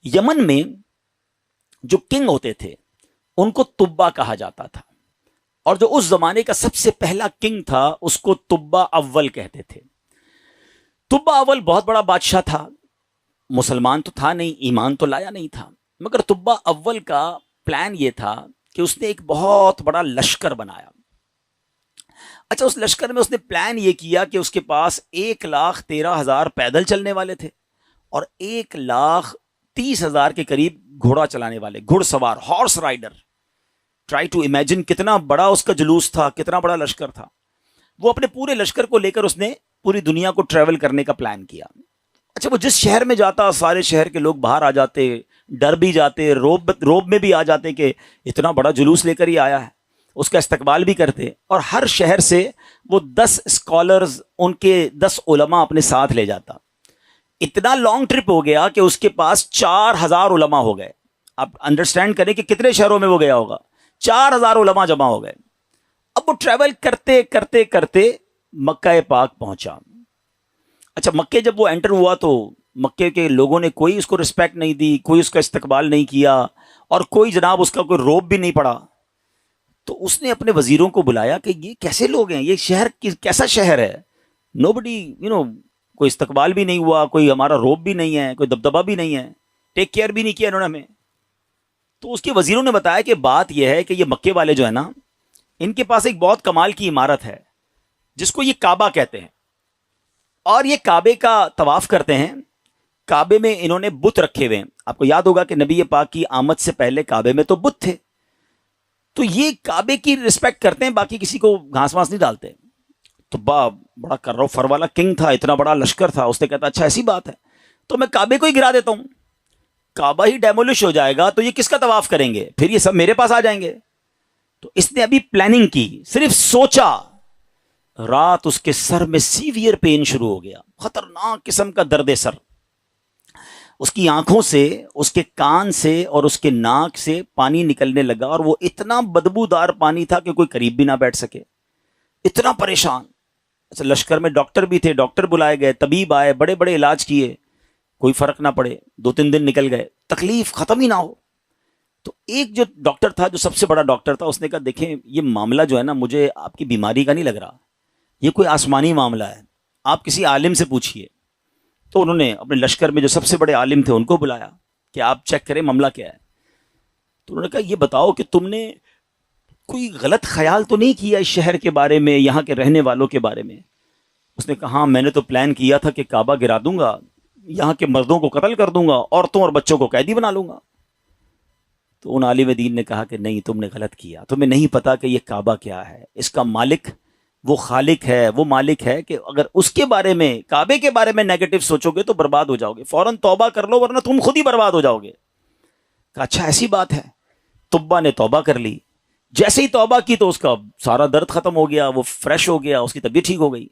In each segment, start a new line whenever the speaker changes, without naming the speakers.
یمن میں جو کنگ ہوتے تھے ان کو تبا کہا جاتا تھا، اور جو اس زمانے کا سب سے پہلا کنگ تھا اس کو تبا اول کہتے تھے۔ تبا اول بہت بڑا بادشاہ تھا، مسلمان تو تھا نہیں، ایمان تو لایا نہیں تھا، مگر تبا اول کا پلان یہ تھا کہ اس نے ایک بہت بڑا لشکر بنایا۔ اچھا، اس لشکر میں اس نے پلان یہ کیا کہ اس کے پاس 1,13,000 پیدل چلنے والے تھے اور 1,30,000 کے قریب گھوڑا چلانے والے، گھڑ سوار، horse rider. Try to imagine کتنا بڑا اس کا جلوس تھا، کتنا بڑا لشکر تھا۔ وہ اپنے پورے لشکر کو لے کر اس نے پوری دنیا کو ٹریول کرنے کا پلان کیا۔ اچھا، وہ جس شہر میں جاتا سارے شہر کے لوگ باہر آ جاتے، ڈر بھی جاتے، روب میں بھی آ جاتے کہ اتنا بڑا جلوس لے کر ہی آیا ہے، اس کا استقبال بھی کرتے، اور ہر شہر سے وہ 10 اسکالرز، ان کے 10 علماء اپنے ساتھ لے جاتا۔ اتنا لانگ ٹرپ ہو گیا کہ اس کے پاس 4,000 علماء ہو گئے۔ آپ انڈرسٹینڈ کریں کہ کتنے شہروں میں وہ گیا ہوگا، 4,000 علماء جمع ہو گئے۔ اب وہ ٹریول کرتے کرتے کرتے مکہ پاک پہنچا۔ اچھا، مکے جب وہ انٹر ہوا تو مکے کے لوگوں نے کوئی اس کو رسپیکٹ نہیں دی، کوئی اس کا استقبال نہیں کیا، اور کوئی جناب اس کا کوئی روب بھی نہیں پڑا۔ تو اس نے اپنے وزیروں کو بلایا کہ یہ کیسے لوگ ہیں، یہ شہر کیسا شہر ہے، نو بڈی کوئی استقبال بھی نہیں ہوا، کوئی ہمارا روب بھی نہیں ہے، کوئی دبدبہ بھی نہیں ہے، ٹیک کیئر بھی نہیں کیا انہوں نے ہمیں۔ تو اس کے وزیروں نے بتایا کہ بات یہ ہے کہ یہ مکے والے جو ہے نا، ان کے پاس ایک بہت کمال کی عمارت ہے جس کو یہ کعبہ کہتے ہیں، اور یہ کعبے کا طواف کرتے ہیں۔ کعبے میں انہوں نے بت رکھے ہوئے ہیں۔ آپ کو یاد ہوگا کہ نبی پاک کی آمد سے پہلے کعبے میں تو بت تھے، تو یہ کعبے کی رسپیکٹ کرتے ہیں، باقی کسی کو گھاس واس نہیں ڈالتے۔ تو بڑا کرو فر والا کنگ تھا، اتنا بڑا لشکر تھا، اس نے کہتا اچھا ایسی بات ہے تو میں کعبے کو ہی گرا دیتا ہوں، کعبہ ہی ڈیمولش ہو جائے گا تو یہ کس کا طواف کریں گے، پھر یہ سب میرے پاس آ جائیں گے۔ تو اس نے ابھی پلاننگ کی، صرف سوچا، رات اس کے سر میں سیویئر پین شروع ہو گیا، خطرناک قسم کا درد سر۔ اس کی آنکھوں سے، اس کے کان سے اور اس کے ناک سے پانی نکلنے لگا، اور وہ اتنا بدبودار پانی تھا کہ کوئی قریب بھی نہ بیٹھ سکے، اتنا پریشان۔ اچھا، لشکر میں ڈاکٹر بھی تھے، ڈاکٹر بلائے گئے، طبیب آئے، بڑے بڑے علاج کیے، کوئی فرق نہ پڑے، 2-3 دن نکل گئے، تکلیف ختم ہی نہ ہو۔ تو ایک جو ڈاکٹر تھا، جو سب سے بڑا ڈاکٹر تھا، اس نے کہا دیکھیں یہ معاملہ جو ہے نا، مجھے آپ کی بیماری کا نہیں لگ رہا، یہ کوئی آسمانی معاملہ ہے، آپ کسی عالم سے پوچھیے۔ تو انہوں نے اپنے لشکر میں جو سب سے بڑے عالم تھے ان کو بلایا کہ آپ چیک کریں معاملہ کیا ہے۔ تو انہوں نے کہا یہ بتاؤ کہ تم نے کوئی غلط خیال تو نہیں کیا اس شہر کے بارے میں، یہاں کے رہنے والوں کے بارے میں؟ اس نے کہا ہاں، میں نے تو پلان کیا تھا کہ کعبہ گرا دوں گا، یہاں کے مردوں کو قتل کر دوں گا، عورتوں اور بچوں کو قیدی بنا لوں گا۔ تو ان عالم دین نے کہا کہ نہیں، تم نے غلط کیا، تمہیں نہیں پتا کہ یہ کعبہ کیا ہے، اس کا مالک وہ خالق ہے، وہ مالک ہے کہ اگر اس کے بارے میں، کعبے کے بارے میں نیگیٹو سوچو گے تو برباد ہو جاؤ گے، فوراً توبہ کر لو ورنہ تم خود ہی برباد ہو جاؤ گے۔ کہا اچھا ایسی بات ہے۔ تبا نے توبہ کر لی، جیسے ہی توبہ کی تو اس کا سارا درد ختم ہو گیا، وہ فریش ہو گیا، اس کی طبیعت ٹھیک ہو گئی۔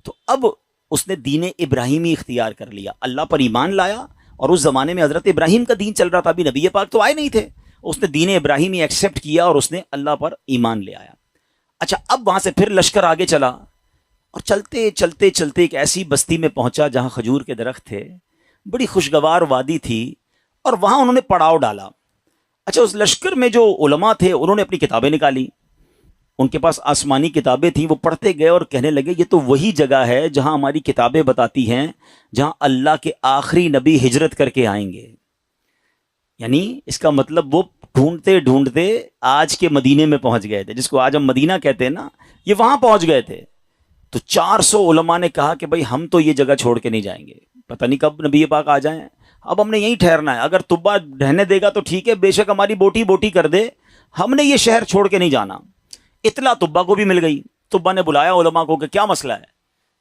تو اب اس نے دین ابراہیمی اختیار کر لیا، اللہ پر ایمان لایا، اور اس زمانے میں حضرت ابراہیم کا دین چل رہا تھا، ابھی نبی پاک تو آئے نہیں تھے، اس نے دین ابراہیمی ایکسیپٹ کیا اور اس نے اللہ پر ایمان لے آیا۔ اچھا، اب وہاں سے پھر لشکر آگے چلا، اور چلتے چلتے چلتے ایک ایسی بستی میں پہنچا جہاں کھجور کے درخت تھے، بڑی خوشگوار وادی تھی، اور وہاں انہوں نے پڑاؤ ڈالا۔ اچھا، اس لشکر میں جو علماء تھے انہوں نے اپنی کتابیں نکالی، ان کے پاس آسمانی کتابیں تھیں، وہ پڑھتے گئے اور کہنے لگے یہ تو وہی جگہ ہے جہاں ہماری کتابیں بتاتی ہیں جہاں اللہ کے آخری نبی ہجرت کر کے آئیں گے۔ یعنی اس کا مطلب وہ ڈھونڈتے ڈھونڈتے آج کے مدینے میں پہنچ گئے تھے، جس کو آج ہم مدینہ کہتے ہیں نا، یہ وہاں پہنچ گئے تھے۔ تو 400 علماء نے کہا کہ بھائی ہم تو یہ جگہ چھوڑ کے نہیں جائیں گے، پتہ نہیں کب نبی پاک آ جائیں، اب ہم نے یہیں ٹھہرنا ہے، اگر تبا رہنے دے گا تو ٹھیک ہے، بے شک ہماری بوٹی بوٹی کر دے، ہم نے یہ شہر چھوڑ کے نہیں جانا۔ اطلاع تبا کو بھی مل گئی، تبا نے بلایا علماء کو کہ کیا مسئلہ ہے؟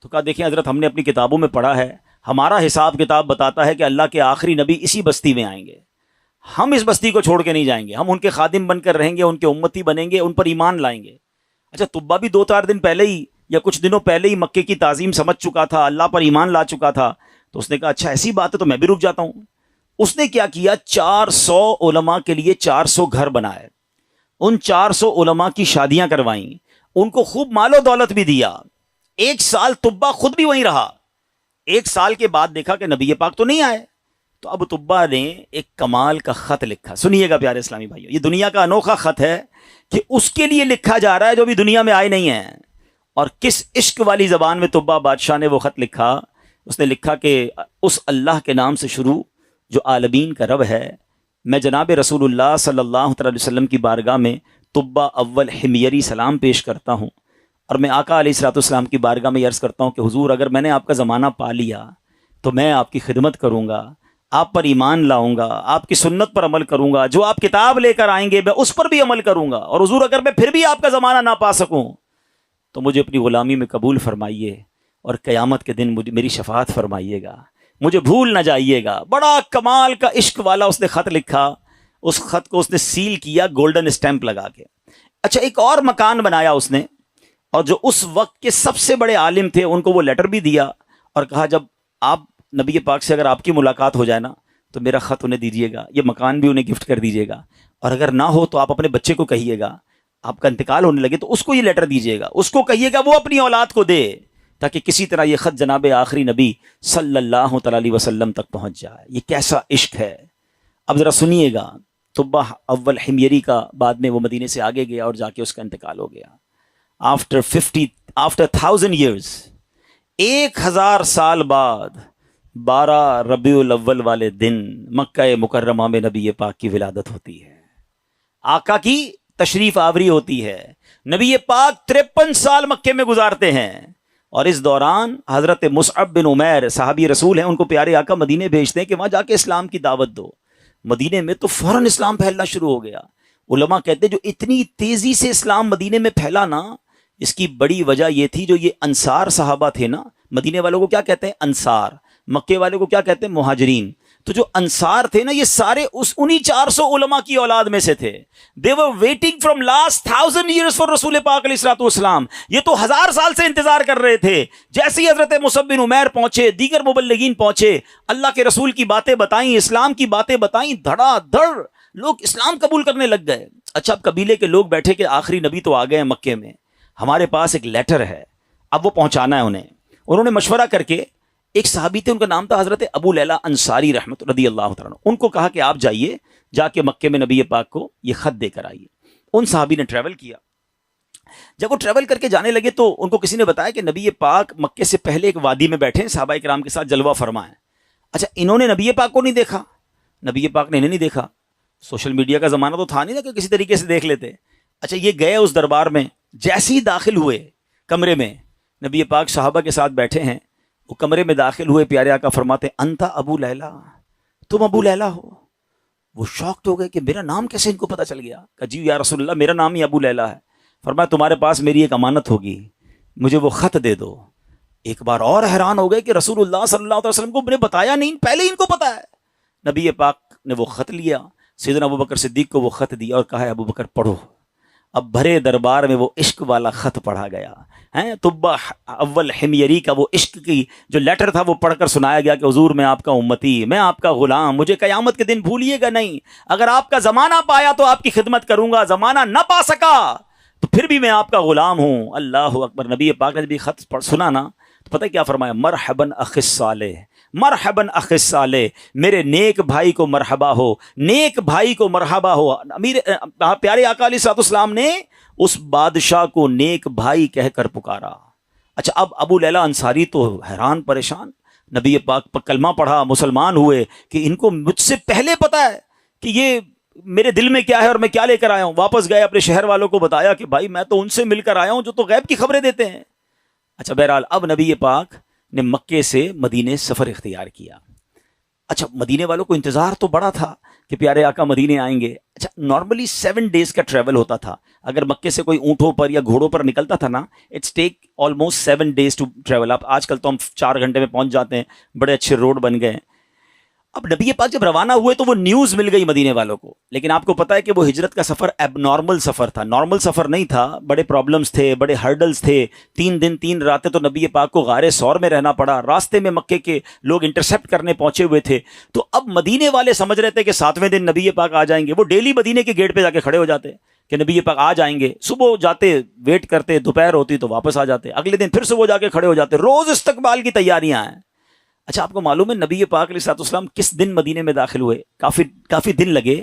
تو کہا دیکھیں حضرت، ہم نے اپنی کتابوں میں پڑھا ہے، ہمارا حساب کتاب بتاتا ہے کہ اللہ کے آخری نبی اسی بستی میں آئیں گے، ہم اس بستی کو چھوڑ کے نہیں جائیں گے، ہم ان کے خادم بن کر رہیں گے، ان کے امتی بنیں گے، ان پر ایمان لائیں گے۔ اچھا، تبا بھی 2-4 دن پہلے ہی یا کچھ دنوں پہلے ہی مکے کی تعظیم سمجھ چکا تھا، اللہ پر ایمان لا چکا تھا، تو اس نے کہا اچھا ایسی بات ہے تو میں بھی رک جاتا ہوں۔ اس نے کیا کیا، 400 علماء کے لیے 400 گھر بنائے، ان 400 علماء کی شادیاں کروائیں، ان کو خوب مال و دولت بھی دیا۔ 1 سال تبا خود بھی وہیں رہا، 1 سال کے بعد دیکھا کہ نبی پاک تو نہیں آئے، تو اب طبا نے ایک کمال کا خط لکھا. سنیے گا پیارے اسلامی بھائیو، یہ دنیا کا انوکھا خط ہے کہ اس کے لیے لکھا جا رہا ہے جو ابھی دنیا میں آئے نہیں ہیں. اور کس عشق والی زبان میں طبا بادشاہ نے وہ خط لکھا. اس نے لکھا کہ اس اللہ کے نام سے شروع جو عالمین کا رب ہے. میں جناب رسول اللہ صلی اللہ علیہ وسلم کی بارگاہ میں طبا اول حمیری سلام پیش کرتا ہوں، اور میں آقا علیہ الصلوۃ والسلام کی بارگاہ میں عرض کرتا ہوں کہ حضور اگر میں نے آپ کا زمانہ پا لیا تو میں آپ کی خدمت کروں گا، آپ پر ایمان لاؤں گا، آپ کی سنت پر عمل کروں گا، جو آپ کتاب لے کر آئیں گے میں اس پر بھی عمل کروں گا. اور حضور اگر میں پھر بھی آپ کا زمانہ نہ پا سکوں تو مجھے اپنی غلامی میں قبول فرمائیے، اور قیامت کے دن میری شفاعت فرمائیے گا، مجھے بھول نہ جائیے گا. بڑا کمال کا عشق والا اس نے خط لکھا. اس خط کو اس نے سیل کیا گولڈن اسٹیمپ لگا کے. اچھا، ایک اور مکان بنایا اس نے، اور جو اس وقت کے سب سے بڑے عالم تھے ان کو وہ لیٹر بھی دیا، اور کہا جب آپ نبی پاک سے اگر آپ کی ملاقات ہو جائے نا تو میرا خط انہیں دیجیے گا، یہ مکان بھی انہیں گفٹ کر دیجیے گا، اور اگر نہ ہو تو آپ اپنے بچے کو کہیے گا، آپ کا انتقال ہونے لگے تو اس کو یہ لیٹر دیجیے گا، اس کو کہیے گا وہ اپنی اولاد کو دے، تاکہ کسی طرح یہ خط جناب آخری نبی صلی اللہ تعالی علیہ وسلم تک پہنچ جائے. یہ کیسا عشق ہے. اب ذرا سنیے گا. طبا اول حمیری کا بعد میں وہ مدینے سے آگے گیا اور جا کے اس کا انتقال ہو گیا. آفٹر 1000 years، 1000 سال بعد 12 ربیع الاول والے دن مکہ مکرمہ میں نبی پاک کی ولادت ہوتی ہے، آقا کی تشریف آوری ہوتی ہے. نبی پاک 53 سال مکے میں گزارتے ہیں، اور اس دوران حضرت مصعب بن عمیر صحابی رسول ہیں، ان کو پیارے آقا مدینے بھیجتے ہیں کہ وہاں جا کے اسلام کی دعوت دو. مدینے میں تو فوراً اسلام پھیلنا شروع ہو گیا. علماء کہتے ہیں جو اتنی تیزی سے اسلام مدینے میں پھیلا نا، اس کی بڑی وجہ یہ تھی جو یہ انصار صحابہ تھے نا. مدینے والوں کو کیا کہتے ہیں؟ انصار. مکے والوں کو کیا کہتے ہیں؟ مہاجرین. تو جو انصار تھے نا یہ سارے انہی 400 علماء کی اولاد میں سے تھے. They were waiting from last 1000 years for رسول پاک علیہ الصلوۃ والسلام. یہ تو 1000 سال سے انتظار کر رہے تھے. جیسے ہی حضرت مصعب بن عمیر پہنچے، دیگر مبلغین پہنچے، اللہ کے رسول کی باتیں بتائیں، اسلام کی باتیں بتائیں، دھڑا دھڑ لوگ اسلام قبول کرنے لگ گئے. اچھا، اب قبیلے کے لوگ بیٹھے کہ آخری نبی تو آ گئے ہیں مکے میں، ہمارے پاس ایک لیٹر ہے، اب وہ پہنچانا ہے انہیں. انہوں نے مشورہ کر کے، ایک صحابی تھے ان کا نام تھا حضرت ابو لیلہ انصاری رحمت رضی اللہ تعالیٰ عنہ، ان کو کہا کہ آپ جائیے، جا کے مکے میں نبی پاک کو یہ خط دے کر آئیے. ان صحابی نے ٹریول کیا. جب وہ ٹریول کر کے جانے لگے تو ان کو کسی نے بتایا کہ نبی پاک مکے سے پہلے ایک وادی میں بیٹھے ہیں، صحابہ کرام کے ساتھ جلوہ فرما ہے. اچھا، انہوں نے نبی پاک کو نہیں دیکھا، نبی پاک نے انہیں نہیں دیکھا. سوشل میڈیا کا زمانہ تو تھا نہیں نا کہ کسی طریقے سے دیکھ لیتے. اچھا، یہ گئے اس دربار میں، جیسے ہی داخل ہوئے کمرے میں، نبی پاک صحابہ کے ساتھ بیٹھے ہیں، وہ کمرے میں داخل ہوئے، پیارے آقا فرماتے ہیں انتا ابو لیلہ، تم ابو لیلہ ہو. وہ شاکڈ ہو گئے کہ میرا نام کیسے ان کو پتہ چل گیا. کہ جی یا رسول اللہ، میرا نام ہی ابو لیلہ ہے. فرمایا تمہارے پاس میری ایک امانت ہوگی، مجھے وہ خط دے دو. ایک بار اور حیران ہو گئے کہ رسول اللہ صلی اللہ علیہ وسلم کو نے بتایا نہیں، پہلے ہی ان کو پتا ہے. نبی پاک نے وہ خط لیا، سیدنا ابو بکر صدیق کو وہ خط دیا اور کہا ابو بکر پڑھو. اب بھرے دربار میں وہ عشق والا خط پڑھا گیا ہے. طبا اول حمیری کا وہ عشق کی جو لیٹر تھا وہ پڑھ کر سنایا گیا کہ حضور میں آپ کا امتی، میں آپ کا غلام، مجھے قیامت کے دن بھولیے گا نہیں. اگر آپ کا زمانہ پایا تو آپ کی خدمت کروں گا، زمانہ نہ پا سکا تو پھر بھی میں آپ کا غلام ہوں. اللہ اکبر. نبی پاک نے جب یہ خط سنا نا تو پتہ کیا فرمایا؟ مرحباً اخ الصالح، مرحباً اخ الصالح، میرے نیک بھائی کو مرحبا ہو، نیک بھائی کو مرحبا ہو. امیر پیارے آقا علیہ الصلوۃ والسلام نے اس بادشاہ کو نیک بھائی کہہ کر پکارا. اچھا، اب ابو لیلہ انصاری تو حیران پریشان. نبی پاک پر کلمہ پڑھا، مسلمان ہوئے کہ ان کو مجھ سے پہلے پتا ہے کہ یہ میرے دل میں کیا ہے اور میں کیا لے کر آیا ہوں. واپس گئے، اپنے شہر والوں کو بتایا کہ بھائی میں تو ان سے مل کر آیا ہوں جو تو غیب کی خبریں دیتے ہیں. اچھا، بہرحال اب نبی پاک نے مکے سے مدینے سفر اختیار کیا. اچھا، مدینے والوں کو انتظار تو بڑا تھا کہ پیارے آقا مدینے آئیں گے. اچھا، نارملی 7 days کا ٹریول ہوتا تھا. اگر مکے سے کوئی اونٹوں پر یا گھوڑوں پر نکلتا تھا نا، it's take almost 7 days to travel. اب آج کل تو ہم 4 گھنٹے میں پہنچ جاتے ہیں، بڑے اچھے روڈ بن گئے ہیں. اب نبی پاک جب روانہ ہوئے تو وہ نیوز مل گئی مدینے والوں کو. لیکن آپ کو پتا ہے کہ وہ ہجرت کا سفر ایب نارمل سفر تھا، نارمل سفر نہیں تھا. بڑے پرابلمز تھے، بڑے ہرڈلز تھے. 3 دن 3 راتیں تو نبی پاک کو غار ثور میں رہنا پڑا. راستے میں مکے کے لوگ انٹرسیپٹ کرنے پہنچے ہوئے تھے. تو اب مدینے والے سمجھ رہے تھے کہ 7ویں دن نبی پاک آ جائیں گے. وہ ڈیلی مدینے کے گیٹ پہ جا کے کھڑے ہو جاتے کہ نبی پاک آ جائیں گے. صبح جاتے، ویٹ کرتے، دوپہر ہوتی تو واپس آ جاتے. اگلے دن پھر صبح جا کے کھڑے ہو جاتے. روز استقبال کی تیاریاں ہیں. اچھا آپ کو معلوم ہے نبی پاک علیہ الصلوۃ والسلام کس دن مدینے میں داخل ہوئے؟ کافی دن لگے،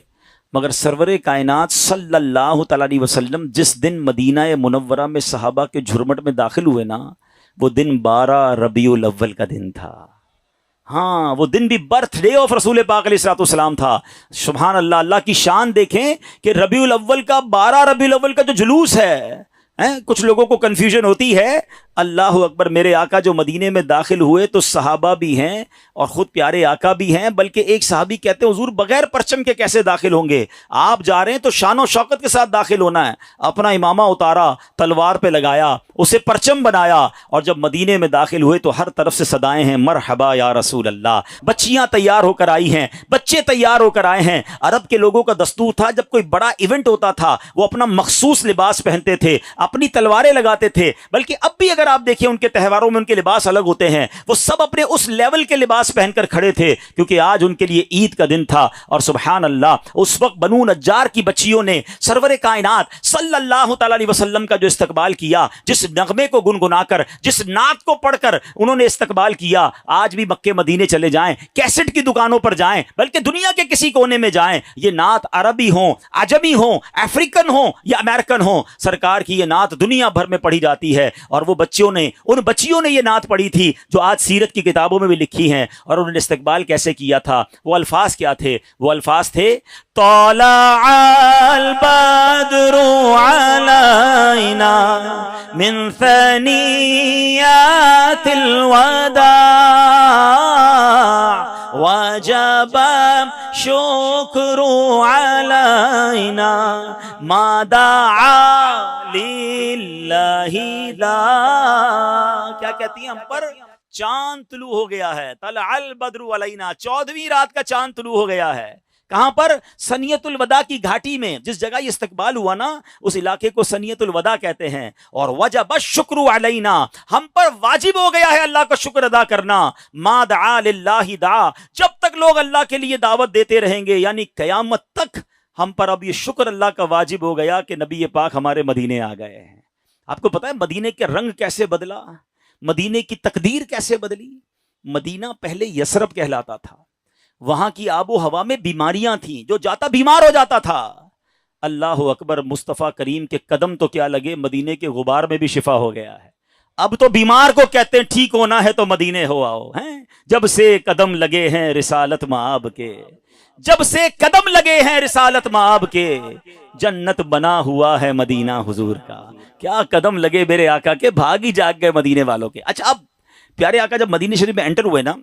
مگر سرور کائنات صلی اللہ تعالی علیہ وسلم جس دن مدینہ منورہ میں صحابہ کے جھرمٹ میں داخل ہوئے نا، وہ دن 12 ربیع الاول کا دن تھا۔ ہاں، وہ دن بھی برتھ ڈے آف رسول پاک علیہ الصلوۃ والسلام تھا۔ سبحان اللہ، اللہ کی شان دیکھیں کہ ربیع الاول کا 12 ربیع الاول کا جو جلوس ہے، کچھ لوگوں کو کنفیوژن ہوتی ہے۔ اللہ اکبر، میرے آقا جو مدینے میں داخل ہوئے تو صحابہ بھی ہیں اور خود پیارے آقا بھی ہیں، بلکہ ایک صحابی کہتے ہیں حضور بغیر پرچم کے کیسے داخل ہوں گے؟ آپ جا رہے ہیں تو شان و شوکت کے ساتھ داخل ہونا ہے۔ اپنا امامہ اتارا، تلوار پہ لگایا، اسے پرچم بنایا، اور جب مدینے میں داخل ہوئے تو ہر طرف سے صدائیں ہیں مرحبا یا رسول اللہ۔ بچیاں تیار ہو کر آئی ہیں، بچے تیار ہو کر آئے ہیں۔ عرب کے لوگوں کا دستور تھا جب کوئی بڑا ایونٹ ہوتا تھا وہ اپنا مخصوص لباس پہنتے تھے، اپنی تلواریں لگاتے تھے، بلکہ اب بھی اگر آپ دیکھیں ان کے تہواروں میں ان کے لباس الگ ہوتے ہیں، وہ سب اپنے اس لیول کے لباس پہن کر کھڑے تھے، کیونکہ آج ان کے لیے عید کا دن تھا۔ اور سبحان اللہ، اس وقت بنو نجار کی بچیوں نے سرور کائنات صلی اللہ تعالی علیہ وسلم کا جو استقبال کیا، جس نغمے کو گنگنا کر، جس نعت کو پڑھ کر انہوں نے استقبال کیا، آج بھی مکے مدینے چلے جائیں، کیسٹ کی دکانوں پر جائیں، بلکہ دنیا کے کسی کونے میں جائیں، یہ نعت عربی ہوں، عجمی ہوں، افریقن ہوں یا امریکن ہوں، سرکار کی یہ نعت دنیا بھر میں پڑھی جاتی ہے۔ اور وہ ان بچیوں نے یہ نعت پڑھی تھی جو آج سیرت کی کتابوں میں بھی لکھی ہیں۔ اور انہوں نے استقبال کیسے کیا تھا؟ وہ الفاظ کیا تھے؟ وہ الفاظ تھے طلع البدر علینا من ثنیات الوداع وجب شکر علینا ما دعا للہ لا۔ کیا کہتی ہیں ہم پر؟ چاند طلوع ہو گیا ہے، طلع البدر علینا، 14ویں رات کا چاند طلوع ہو گیا ہے۔ کہاں پر؟ سنیت الوداع کی گھاٹی میں، جس جگہ یہ استقبال ہوا نا اس علاقے کو سنیت الوداع کہتے ہیں۔ اور وجب الشکر علینا، ہم پر واجب ہو گیا ہے اللہ کا شکر ادا کرنا۔ ما دعا للہ دعا، جب تک لوگ اللہ کے لیے دعوت دیتے رہیں گے، یعنی قیامت تک ہم پر اب یہ شکر اللہ کا واجب ہو گیا کہ نبی پاک ہمارے مدینے آ گئے ہیں۔ آپ کو پتا ہے مدینے کے رنگ کیسے بدلا، مدینے کی تقدیر کیسے بدلی؟ مدینہ پہلے یثرب کہلاتا تھا، وہاں کی آب و ہوا میں بیماریاں تھیں، جو جاتا بیمار ہو جاتا تھا۔ اللہ اکبر، مصطفیٰ کریم کے قدم تو کیا لگے، مدینے کے غبار میں بھی شفا ہو گیا ہے۔ اب تو بیمار کو کہتے ہیں ٹھیک ہونا ہے تو مدینے ہو آؤ، ہیں جب سے قدم لگے ہیں رسالت مآب کے، جب سے قدم لگے ہیں رسالت مآب کے، جنت بنا ہوا ہے مدینہ حضور کا۔ کیا قدم لگے میرے آقا کے، بھاگ ہی جاگ گئے مدینے والوں کے۔ اچھا، اب پیارے آقا جب مدینہ شریف میں انٹر ہوئے نا،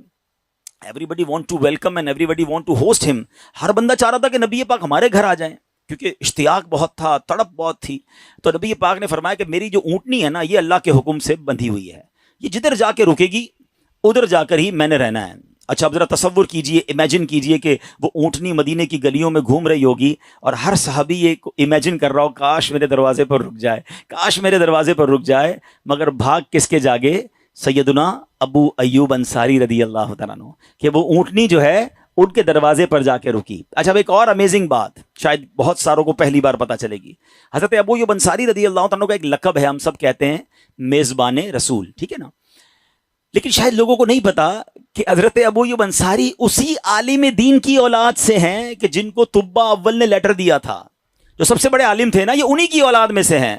everybody want to welcome and everybody want to host him، ہر بندہ چاہ رہا تھا کہ نبی پاک ہمارے گھر آ جائیں، کیونکہ اشتیاق بہت تھا، تڑپ بہت تھی۔ تو نبی پاک نے فرمایا کہ میری جو اونٹنی ہے نا، یہ اللہ کے حکم سے بندھی ہوئی ہے، یہ جدھر جا کے رکے گی ادھر جا کر ہی میں نے رہنا ہے۔ اچھا اب ذرا تصور کیجئے، امیجن کیجئے کہ وہ اونٹنی مدینے کی گلیوں میں گھوم رہی ہوگی اور ہر صحابی یہ امیجن کر رہا ہو کاش میرے دروازے پر رک جائے، کاش میرے دروازے پر رک جائے، مگر بھاگ کس کے جاگے؟ سیدنا ابو ایوب انصاری رضی اللہ تعالیٰ عنہ، کہ وہ اونٹنی جو ہے ان کے دروازے پر جا کے رکی۔ اچھا اب ایک اور امیزنگ بات شاید بہت ساروں کو پہلی بار پتہ چلے گی، حضرت ابو ایوب انصاری رضی اللہ تعالیٰ عنہ کا ایک لقب ہے، ہم سب کہتے ہیں میزبان رسول، ٹھیک ہے نا، لیکن شاید لوگوں کو نہیں پتا کہ حضرت ابو ایوب انصاری اسی عالم دین کی اولاد سے ہیں کہ جن کو طبہ اول نے لیٹر دیا تھا، جو سب سے بڑے عالم تھے نا، یہ انہی کی اولاد میں سے ہیں۔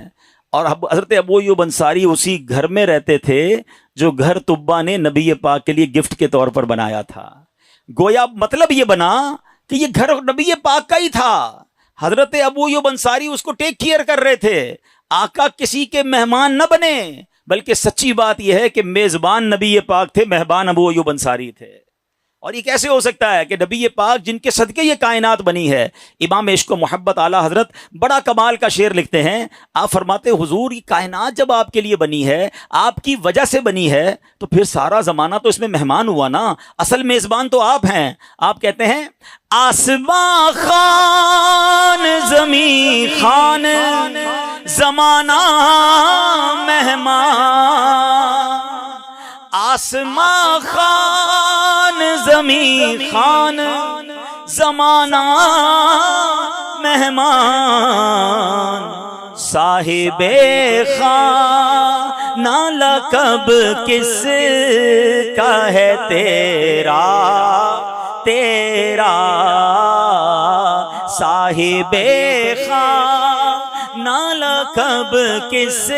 اور حضرت ابو ایوب انصاری اسی گھر میں رہتے تھے جو گھر طبہ نے نبی پاک کے لیے گفٹ کے طور پر بنایا تھا۔ گویا مطلب یہ بنا کہ یہ گھر نبی پاک کا ہی تھا، حضرت ابو ایوب انصاری اس کو ٹیک کیئر کر رہے تھے۔ آقا کسی کے مہمان نہ بنے، بلکہ سچی بات یہ ہے کہ میزبان نبی پاک تھے، مہمان ابو ایوب انصاری تھے۔ اور یہ کیسے ہو سکتا ہے کہ نبی پاک جن کے صدقے یہ کائنات بنی ہے؟ امام عشق و محبت اعلیٰ حضرت بڑا کمال کا شعر لکھتے ہیں، آپ فرماتے حضور یہ کائنات جب آپ کے لیے بنی ہے، آپ کی وجہ سے بنی ہے، تو پھر سارا زمانہ تو اس میں مہمان ہوا نا، اصل میزبان تو آپ ہیں۔ آپ کہتے ہیں آسمان خان زمین خان زمانہ مہمان، آسمان خان زمین خان زمانہ مہمان، صاحب خان نالا کب کس کا ہے تیرا تیرا صاحب خواہ، نالا کب کس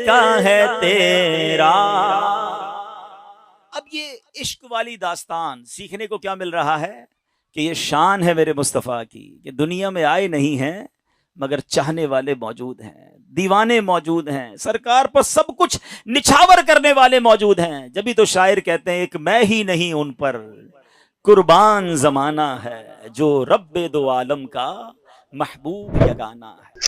کا ہے تیرا۔ اب یہ عشق والی داستان سیکھنے کو کیا مل رہا ہے کہ یہ شان ہے میرے مصطفیٰ کی کہ دنیا میں آئے نہیں ہیں مگر چاہنے والے موجود ہیں، دیوانے موجود ہیں، سرکار پر سب کچھ نچھاور کرنے والے موجود ہیں۔ جبھی تو شاعر کہتے ہیں ایک میں ہی نہیں ان پر قربان زمانہ ہے، جو رب دو عالم کا محبوب یگانہ ہے۔